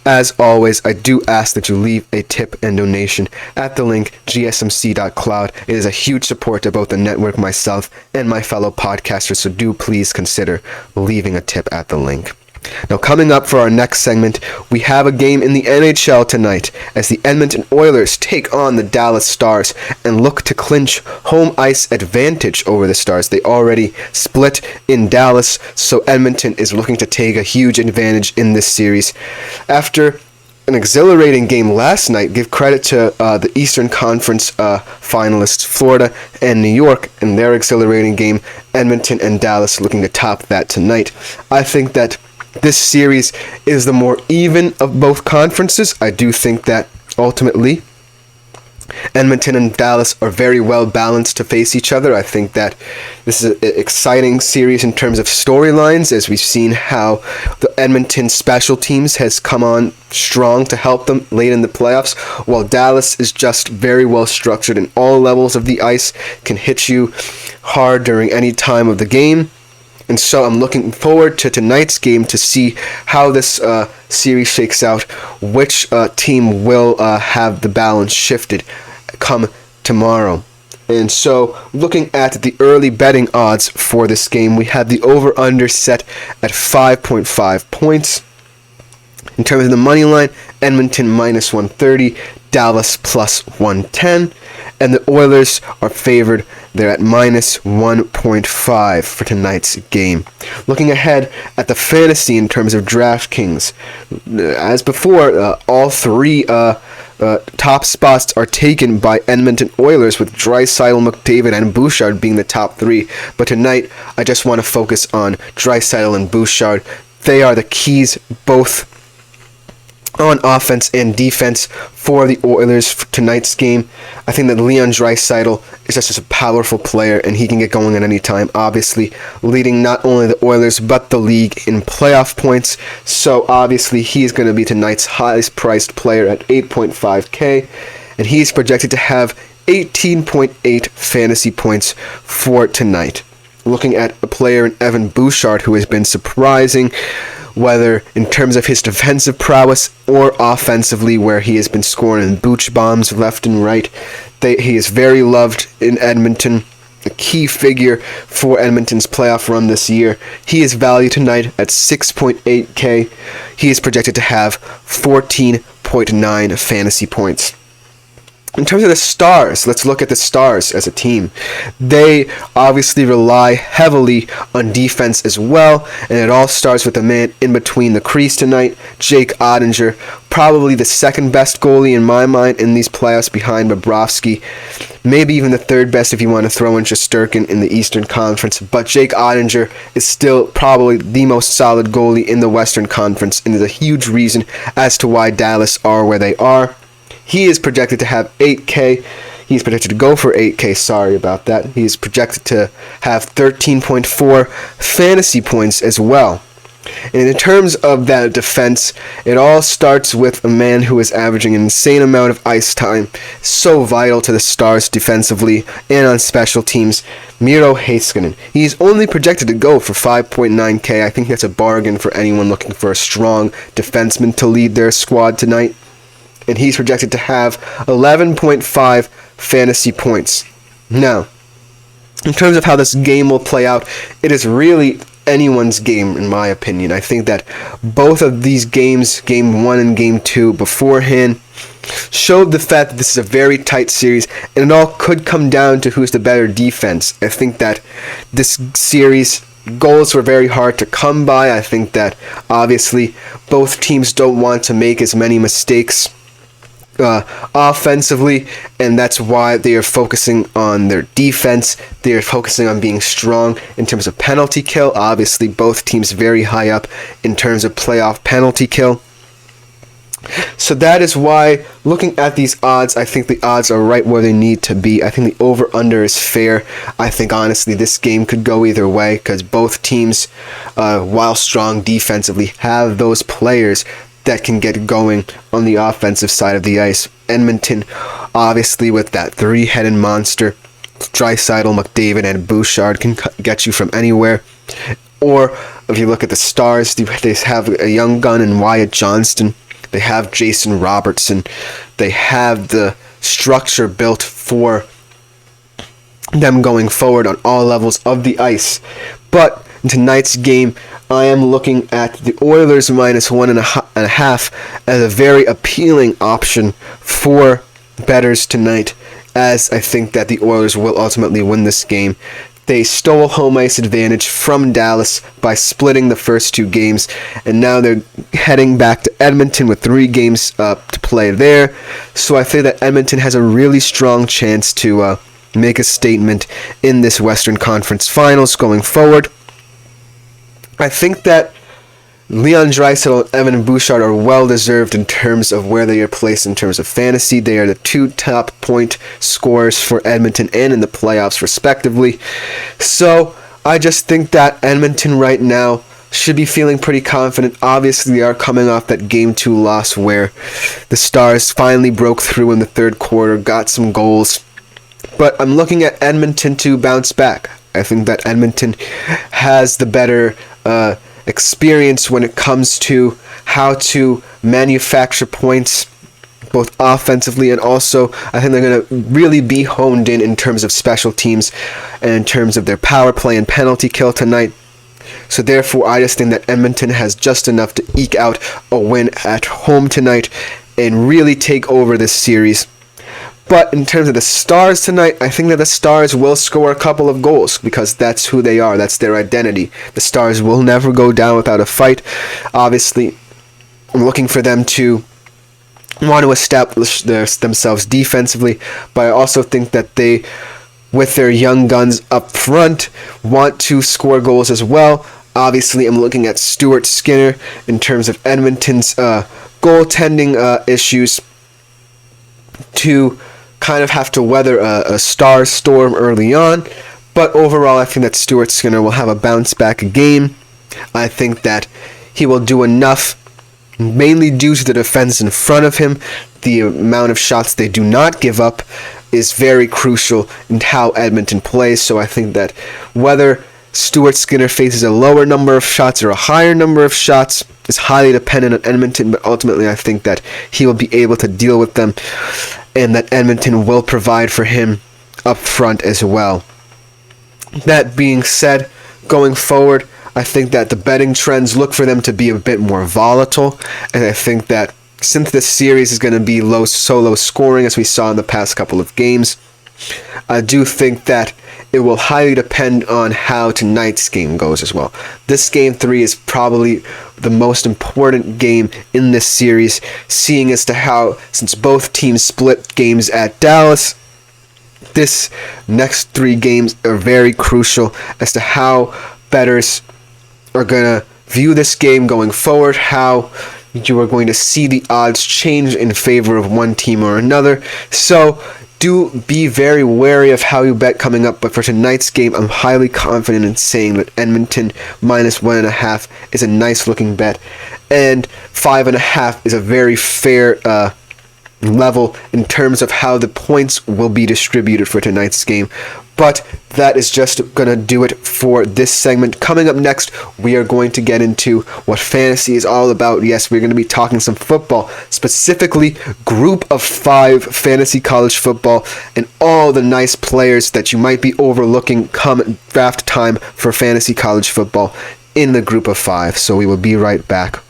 As always, I do ask that you leave a tip and donation at the link gsmc.cloud. It is a huge support to both the network, myself, and my fellow podcasters, so do please consider leaving a tip at the link. Now, coming up for our next segment, we have a game in the NHL tonight as the Edmonton Oilers take on the Dallas Stars and look to clinch home ice advantage over the Stars. They already split in Dallas, so Edmonton is looking to take a huge advantage in this series. After an exhilarating game last night, give credit to the Eastern Conference finalists, Florida and New York, in their exhilarating game. Edmonton and Dallas looking to top that tonight. I think that this series is the more even of both conferences. I do think that ultimately Edmonton and Dallas are very well balanced to face each other. I think that this is an exciting series in terms of storylines, as we've seen how the Edmonton special teams has come on strong to help them late in the playoffs, while Dallas is just very well structured in all levels of the ice, can hit you hard during any time of the game. And so I'm looking forward to tonight's game to see how this series shakes out, which team will have the balance shifted come tomorrow. And so looking at the early betting odds for this game, we have the over-under set at 5.5 points. In terms of the money line, Edmonton minus 130, Dallas plus 110, and the Oilers are favored. They're at minus 1.5 for tonight's game. Looking ahead at the fantasy in terms of DraftKings, as before, all three top spots are taken by Edmonton Oilers, with Draisaitl, McDavid, and Bouchard being the top three. But tonight, I just want to focus on Draisaitl and Bouchard. They are the keys both on offense and defense for the Oilers for tonight's game. I think that Leon Draisaitl is just a powerful player, and he can get going at any time, obviously leading not only the Oilers but the league in playoff points. So obviously he's going to be tonight's highest priced player at 8.5K, and he's projected to have 18.8 fantasy points for tonight. Looking at a player in Evan Bouchard who has been surprising, whether in terms of his defensive prowess or offensively, where he has been scoring booch bombs left and right. He is very loved in Edmonton, a key figure for Edmonton's playoff run this year. He is valued tonight at 6.8K. He is projected to have 14.9 fantasy points. In terms of the Stars, let's look at the Stars as a team. They obviously rely heavily on defense as well, and it all starts with the man in between the crease tonight, Jake Oettinger, probably the second best goalie in my mind in these playoffs behind Bobrovsky, maybe even the third best if you want to throw in Shesterkin in the Eastern Conference, but Jake Oettinger is still probably the most solid goalie in the Western Conference, and is a huge reason as to why Dallas are where they are. He is projected to have 8K. He's projected to go for 8K. Sorry about that. He's projected to have 13.4 fantasy points as well. And in terms of that defense, it all starts with a man who is averaging an insane amount of ice time, so vital to the Stars defensively and on special teams, Miro Heiskanen. He's only projected to go for 5.9K. I think that's a bargain for anyone looking for a strong defenseman to lead their squad tonight. And he's projected to have 11.5 fantasy points. Now, in terms of how this game will play out, it is really anyone's game, in my opinion. I think that both of these games, Game 1 and Game 2, beforehand, showed the fact that this is a very tight series, and it all could come down to who's the better defense. I think that this series, goals were very hard to come by. I think that, obviously, both teams don't want to make as many mistakes offensively, and that's why they are focusing on their defense. They are focusing on being strong in terms of penalty kill. Obviously, both teams very high up in terms of playoff penalty kill. So that is why, looking at these odds, I think the odds are right where they need to be. I think the over-under is fair. I think, honestly, this game could go either way, because both teams, while strong defensively, have those players that can get going on the offensive side of the ice. Edmonton, obviously, with that three-headed monster, Draisaitl, McDavid, and Bouchard, can get you from anywhere. Or, if you look at the Stars, they have a young gun in Wyatt Johnston. They have Jason Robertson. They have the structure built for them going forward on all levels of the ice. But in tonight's game, I am looking at the Oilers minus 1.5 as a very appealing option for bettors tonight, as I think that the Oilers will ultimately win this game. They stole home ice advantage from Dallas by splitting the first 2 games, and now they're heading back to Edmonton with 3 games to play there. So I think that Edmonton has a really strong chance to make a statement in this Western Conference Finals going forward. I think that Leon Draisaitl and Evan Bouchard are well-deserved in terms of where they are placed in terms of fantasy. They are the 2 top point scorers for Edmonton and in the playoffs, respectively. So I just think that Edmonton right now should be feeling pretty confident. Obviously, they are coming off that Game 2 loss where the Stars finally broke through in the third quarter, got some goals. But I'm looking at Edmonton to bounce back. I think that Edmonton has the better experience when it comes to how to manufacture points, both offensively and also I think they're going to really be honed in terms of special teams and in terms of their power play and penalty kill tonight. So therefore, I just think that Edmonton has just enough to eke out a win at home tonight and really take over this series. But in terms of the Stars tonight, I think that the Stars will score a couple of goals because that's who they are. That's their identity. The Stars will never go down without a fight. Obviously, I'm looking for them to want to establish themselves defensively, but I also think that they, with their young guns up front, want to score goals as well. Obviously, I'm looking at Stuart Skinner in terms of Edmonton's goaltending issues to kind of have to weather a star storm early on, but overall I think that Stuart Skinner will have a bounce back game. I think that he will do enough, mainly due to the defense in front of him. The amount of shots they do not give up is very crucial in how Edmonton plays, so I think that whether Stuart Skinner faces a lower number of shots or a higher number of shots is highly dependent on Edmonton, but ultimately I think that he will be able to deal with them and that Edmonton will provide for him up front as well. That being said, going forward, I think that the betting trends look for them to be a bit more volatile, and I think that since this series is going to be low solo scoring as we saw in the past couple of games, I do think that it will highly depend on how tonight's game goes as well. This Game 3 is probably the most important game in this series, seeing as to how, since both teams split games at Dallas, this next 3 games are very crucial as to how bettors are going to view this game going forward, how you are going to see the odds change in favor of one team or another. So do be very wary of how you bet coming up, but for tonight's game, I'm highly confident in saying that Edmonton minus 1.5 is a nice looking bet, and 5.5 is a very fair level in terms of how the points will be distributed for tonight's game. But that is just going to do it for this segment. Coming up next, we are going to get into what fantasy is all about. Yes, we're going to be talking some football, specifically Group of 5 fantasy college football and all the nice players that you might be overlooking come draft time for fantasy college football in the Group of 5. So we will be right back.